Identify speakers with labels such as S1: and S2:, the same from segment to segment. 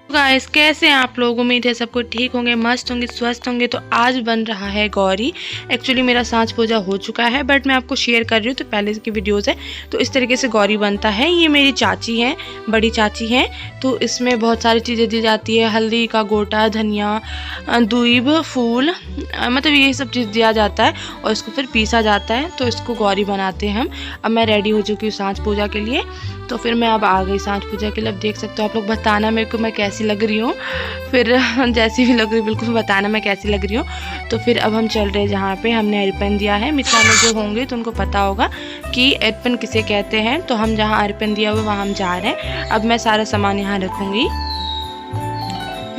S1: Guys, कैसे हैं आप लोग। उम्मीद है सबको ठीक होंगे, मस्त होंगे, स्वस्थ होंगे। तो आज बन रहा है गौरी। एक्चुअली मेरा सांझ पूजा हो चुका है, बट मैं आपको शेयर कर रही हूँ, तो पहले की वीडियोस है। तो इस तरीके से गौरी बनता है। ये मेरी चाची हैं, बड़ी चाची हैं। तो इसमें बहुत सारी चीज़ें दी जाती है, हल्दी का गोटा, धनिया, दूब, फूल, मतलब ये सब चीज़ दिया जाता है और इसको फिर पीसा जाता है। तो इसको गौरी बनाते हैं हम। अब मैं रेडी हो चुकी हूँ सांझ पूजा के लिए। तो फिर मैं अब आ गई सांझ पूजा के लिए। अब देख सकते हो आप लोग, बताना मेरे को मैं कैसी लग रही हूँ। फिर जैसी भी लग रही बिल्कुल बताना मैं कैसी लग रही हूँ। तो फिर अब हम चल रहे हैं जहाँ पे हमने अर्पण दिया है। मिथिला में जो होंगे तो उनको पता होगा कि अर्पण किसे कहते हैं। तो हम जहाँ अर्पण दिया हुआ वहाँ हम जा रहे हैं। अब मैं सारा सामान यहाँ रखूँगी।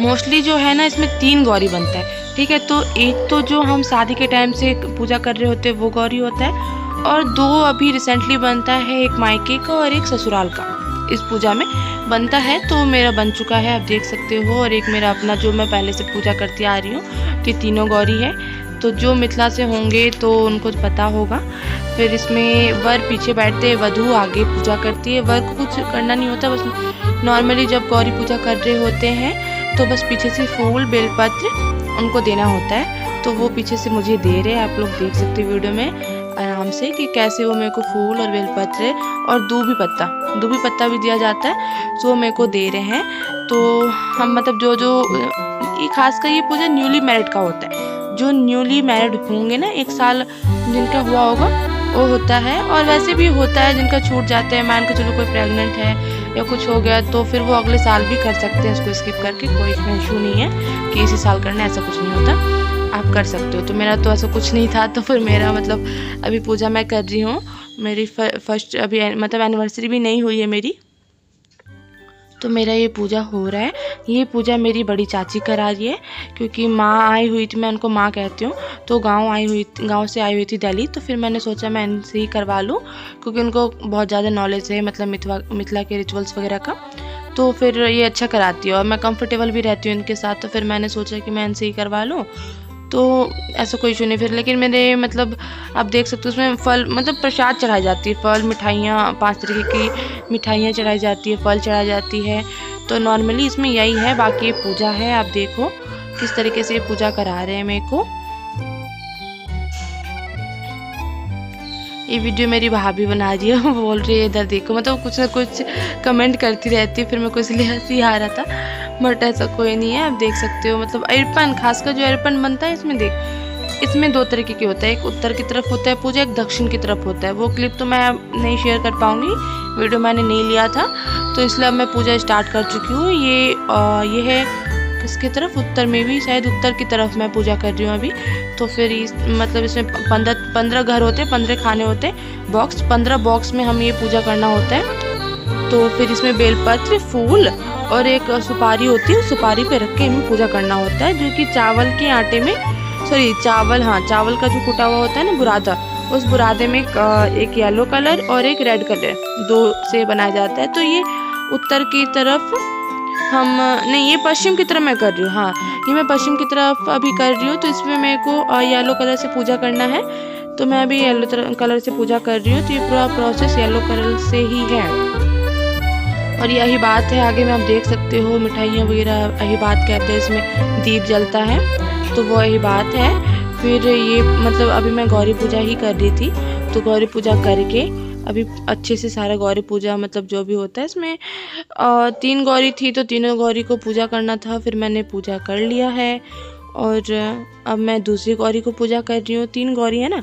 S1: मोस्टली जो है ना, इसमें 3 गौरी बनता है, ठीक है। तो एक तो जो हम शादी के टाइम से पूजा कर रहे होते हैं वो गौरी होता है, और 2 अभी रिसेंटली बनता है, एक मायके का और एक ससुराल का इस पूजा में बनता है। तो मेरा बन चुका है, आप देख सकते हो। और एक मेरा अपना जो मैं पहले से पूजा करती आ रही हूँ। तो ये तीनों गौरी है। तो जो मिथिला से होंगे तो उनको तो पता होगा। फिर इसमें वर पीछे बैठते, वधू आगे पूजा करती है। वर को कुछ करना नहीं होता, बस नॉर्मली जब गौरी पूजा कर रहे होते हैं तो बस पीछे से फूल, बेलपत्र उनको देना होता है। तो वो पीछे से मुझे दे रहे हैं, आप लोग देख सकते हो वीडियो में आराम से कि कैसे वो मेरे को फूल और बेलपत्र और दूबी पत्ता भी दिया जाता है, तो वो मेरे को दे रहे हैं। तो हम मतलब जो ये खासकर ये पूजा न्यूली मैरिड का होता है। जो न्यूली मैरिड होंगे ना, 1 साल जिनका हुआ होगा वो होता है। और वैसे भी होता है जिनका छूट जाते हैं, मान के चलो कोई प्रेग्नेंट है या कुछ हो गया तो फिर वो अगले साल भी कर सकते हैं उसको स्किप करके। कोई इसमें इशू नहीं है कि इसी साल करना, ऐसा कुछ नहीं होता, आप कर सकते हो। तो मेरा तो ऐसा कुछ नहीं था। तो फिर मेरा मतलब अभी पूजा मैं कर रही हूँ। मेरी फर्स्ट अभी मतलब एनिवर्सरी भी नहीं हुई है मेरी। तो मेरा ये पूजा हो रहा है। ये पूजा मेरी बड़ी चाची करा रही है, क्योंकि माँ आई हुई थी, मैं उनको माँ कहती हूँ। तो गांव से आई हुई थी दिल्ली। तो फिर मैंने सोचा मैं इनसे ही करवा लूँ, क्योंकि उनको बहुत ज़्यादा नॉलेज है मतलब मिथिला के रिचुअल्स वगैरह का। तो फिर ये अच्छा कराती है और मैं कंफर्टेबल भी रहती हूँ इनके साथ। तो फिर मैंने सोचा कि मैं इनसे ही करवा लूँ। तो ऐसा कोई इशू नहीं फिर। लेकिन मेरे मतलब आप देख सकते हो उसमें फल, मतलब प्रसाद चढ़ाई जाती है, फल, मिठाइयाँ, 5 तरीके की मिठाइयाँ चढ़ाई जाती है, फल चढ़ाई जाती है। तो नॉर्मली इसमें यही है। बाकी ये पूजा है, आप देखो किस तरीके से ये पूजा करा रहे हैं मेरे को। ये वीडियो मेरी भाभी बना रही है, वो बोल रही है इधर देखो, मतलब कुछ ना कुछ कमेंट करती रहती है। फिर मेरे को इसलिए हंसी आ रहा था, बट ऐसा कोई नहीं है। आप देख सकते हो मतलब अर्पण, खासकर जो अर्पण बनता है इसमें देख, इसमें 2 तरीके के होता है। एक उत्तर की तरफ होता है पूजा, एक दक्षिण की तरफ होता है। वो क्लिप तो मैं नहीं शेयर कर पाऊँगी, वीडियो मैंने नहीं लिया था। तो इसलिए अब मैं पूजा स्टार्ट कर चुकी हूँ। ये है किसकी तरफ, उत्तर में भी, शायद उत्तर की तरफ मैं पूजा कर रही हूँ अभी। तो फिर मतलब इसमें 15 घर होते हैं, 15 खाने होते हैं, बॉक्स, 15 बॉक्स में हम ये पूजा करना होता है। तो फिर इसमें बेलपत्र, फूल और एक सुपारी होती है, सुपारी पे रख के हमें पूजा करना होता है, जो कि चावल के आटे में, चावल का जो कुटा हुआ होता है ना बुरादा, उस बुरादे में एक येलो कलर और एक रेड कलर 2 से बनाया जाता है। तो ये उत्तर की तरफ हम नहीं, ये पश्चिम की तरफ मैं कर रही हूँ। हाँ, ये मैं पश्चिम की तरफ अभी कर रही हूँ। तो इसमें मेरे को येलो कलर से पूजा करना है। तो मैं अभी येलो कलर से पूजा कर रही हूँ। तो ये पूरा प्रोसेस येलो कलर से ही है। और यही बात है, आगे में आप देख सकते हो मिठाइयाँ वगैरह, यही बात कहते हैं। इसमें दीप जलता है, तो वो यही बात है। फिर ये मतलब अभी मैं गौरी पूजा ही कर रही थी। तो गौरी पूजा करके अभी अच्छे से सारा गौरी पूजा मतलब जो भी होता है इसमें 3 गौरी थी, तो तीनों गौरी को पूजा करना था। फिर मैंने पूजा कर लिया है और अब मैं दूसरी गौरी को पूजा कर रही हूँ। 3 गौरी है ना,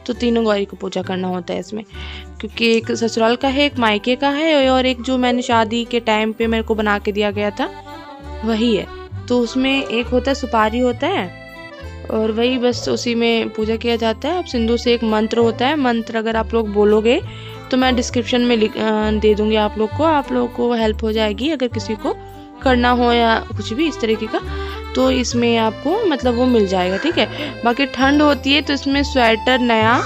S1: तो तीनों गौरी को पूजा करना होता है इसमें, क्योंकि एक ससुराल का है, एक मायके का है, और एक जो मैंने शादी के टाइम पे मेरे को बना के दिया गया था वही है। तो उसमें एक होता है, सुपारी होता है, और वही बस उसी में पूजा किया जाता है। अब सिंदूर से एक मंत्र होता है, मंत्र अगर आप लोग बोलोगे तो मैं डिस्क्रिप्शन में दे दूँगी आप लोग को हेल्प हो जाएगी, अगर किसी को करना हो या कुछ भी इस तरीके का। तो इसमें आपको मतलब वो मिल जाएगा, ठीक है। बाकी ठंड होती है तो इसमें स्वेटर नया,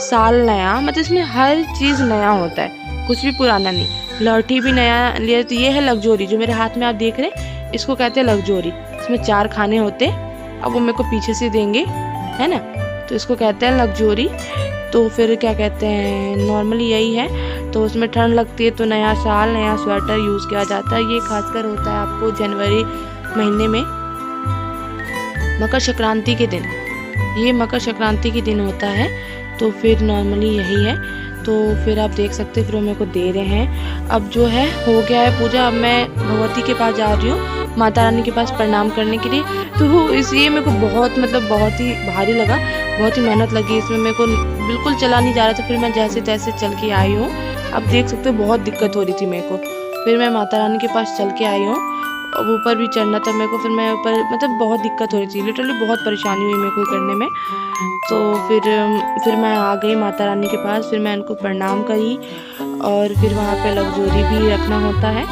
S1: साल नया, मतलब इसमें हर चीज़ नया होता है, कुछ भी पुराना नहीं। लौठी भी नया लिया। तो ये है लग्जोरी, जो मेरे हाथ में आप देख रहे हैं, इसको कहते हैं लग्जोरी। इसमें 4 खाने होते हैं। अब वो मेरे को पीछे से देंगे, है ना, तो इसको कहते हैं लग्जोरी। तो फिर क्या कहते हैं नॉर्मली यही है। तो उसमें ठंड लगती है तो नया शाल नया स्वेटर यूज़ किया जाता है। ये खासकर होता है आपको जनवरी महीने में मकर संक्रांति के दिन, ये मकर संक्रांति के दिन होता है। तो फिर नॉर्मली यही है। तो फिर आप देख सकते हैं फिर वो मेरे को दे रहे हैं। अब जो है हो गया है पूजा। अब मैं भगवती के पास जा रही हूँ, माता रानी के पास प्रणाम करने के लिए। तो इसलिए मेरे को बहुत बहुत ही भारी लगा, बहुत ही मेहनत लगी इसमें। मेरे को बिल्कुल चला नहीं जा रहा था, फिर मैं जैसे तैसे चल के आई हूँ। अब देख सकते हो बहुत दिक्कत हो रही थी मेरे को। फिर मैं माता रानी के पास चल के आई हूँ। अब ऊपर भी चढ़ना था मेरे को, फिर मैं ऊपर मतलब बहुत दिक्कत हो रही थी, लिटरली बहुत परेशानी हुई मेरे को करने में। तो फिर मैं आ गई माता रानी के पास। फिर मैं उनको प्रणाम करी और फिर वहाँ पे लग्जोरी भी रखना होता है,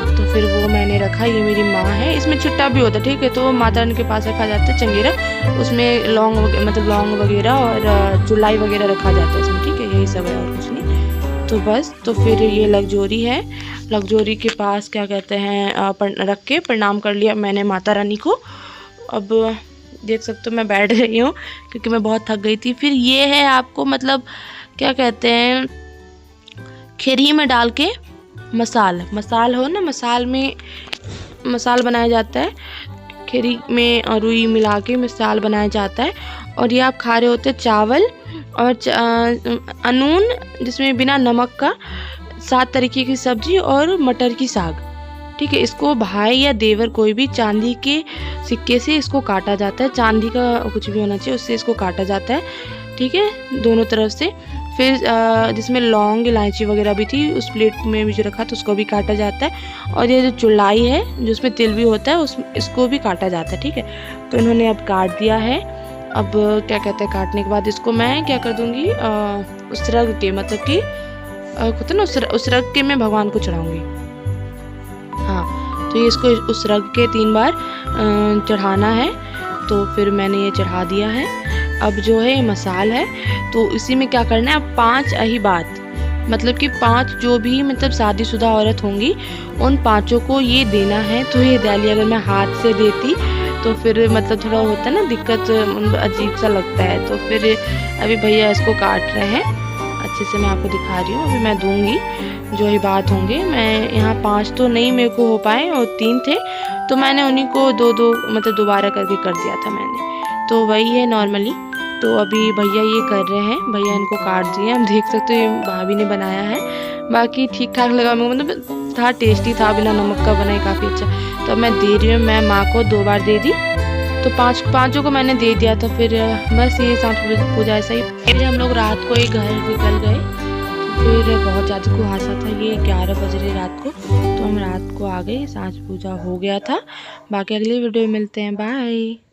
S1: तो फिर वो मैंने रखा। ये मेरी माँ है, इसमें छिट्टा भी होता है, ठीक है। तो माता रानी के पास रखा जाता है चंगेरा, उसमें लौंग वगैरह और चुलाई वगैरह रखा जाता है इसमें, ठीक है। यही सब है और कुछ नहीं। तो बस तो फिर ये लग्जोरी है, लग्जोरी के पास क्या कहते हैं रख के प्रणाम कर लिया मैंने माता रानी को। अब देख सकते हो मैं बैठ रही हूँ क्योंकि मैं बहुत थक गई थी। फिर ये है आपको मतलब क्या कहते हैं खीरी में डाल के मसाल हो ना, मसाल में मसाल बनाया जाता है। खीरी में रुई मिला के मिसाल बनाया जाता है। और ये आप खा रहे होते चावल और अनून जिसमें बिना नमक का 7 तरीके की सब्जी और मटर की साग, ठीक है। इसको भाई या देवर कोई भी चांदी के सिक्के से इसको काटा जाता है, चांदी का कुछ भी होना चाहिए उससे इसको काटा जाता है, ठीक है, दोनों तरफ से। फिर जिसमें लौंग इलायची वगैरह भी थी उस प्लेट में भी जो रखा तो उसको भी काटा जाता है। और ये जो चुलाई है जिसमें तिल भी होता है इसको भी काटा जाता है, ठीक है। तो इन्होंने अब काट दिया है। अब क्या कहते हैं काटने के बाद इसको मैं क्या कर दूँगी उस रग के मतलब कि होता ना उस रग के मैं भगवान को चढ़ाऊँगी। हाँ, तो ये इसको उस रग के 3 बार चढ़ाना है। तो फिर मैंने ये चढ़ा दिया है। अब जो है मसाल है तो इसी में क्या करना है, अब 5 अहिबात मतलब कि 5 जो भी मतलब शादीशुदा औरत होंगी उन 5 को ये देना है। तो ये डाली अगर मैं हाथ से देती तो फिर मतलब थोड़ा होता है ना दिक्कत, अजीब सा लगता है। तो फिर अभी भैया इसको काट रहे हैं, अच्छे से मैं आपको दिखा रही हूँ। अभी मैं दूंगी जो ही बात होंगे। मैं यहाँ 5 तो नहीं मेरे को हो पाए और 3 थे तो मैंने उन्हीं को 2 मतलब दोबारा करके कर दिया था मैंने। तो वही है नॉर्मली। तो अभी भैया ये कर रहे हैं, भैया इनको काट दिए। हम देख सकते हो ये भाभी ने बनाया है, बाकी ठीक ठाक लगा मेरे को, मतलब था टेस्टी था, बिना नमक का बनाई काफ़ी अच्छा। तो मैं दे रही हूँ, मैं माँ को 2 बार दे दी तो 5 को मैंने दे दिया था। फिर बस ये सांझ पूजा ऐसा ही। फिर हम लोग रात को ही घर निकल गए। फिर बहुत ज़्यादा कुहासा था, ये 11 बज रहे रात को, तो हम रात को आ गए, सांझ पूजा हो गया था। बाकी अगली वीडियो में मिलते हैं, बाय।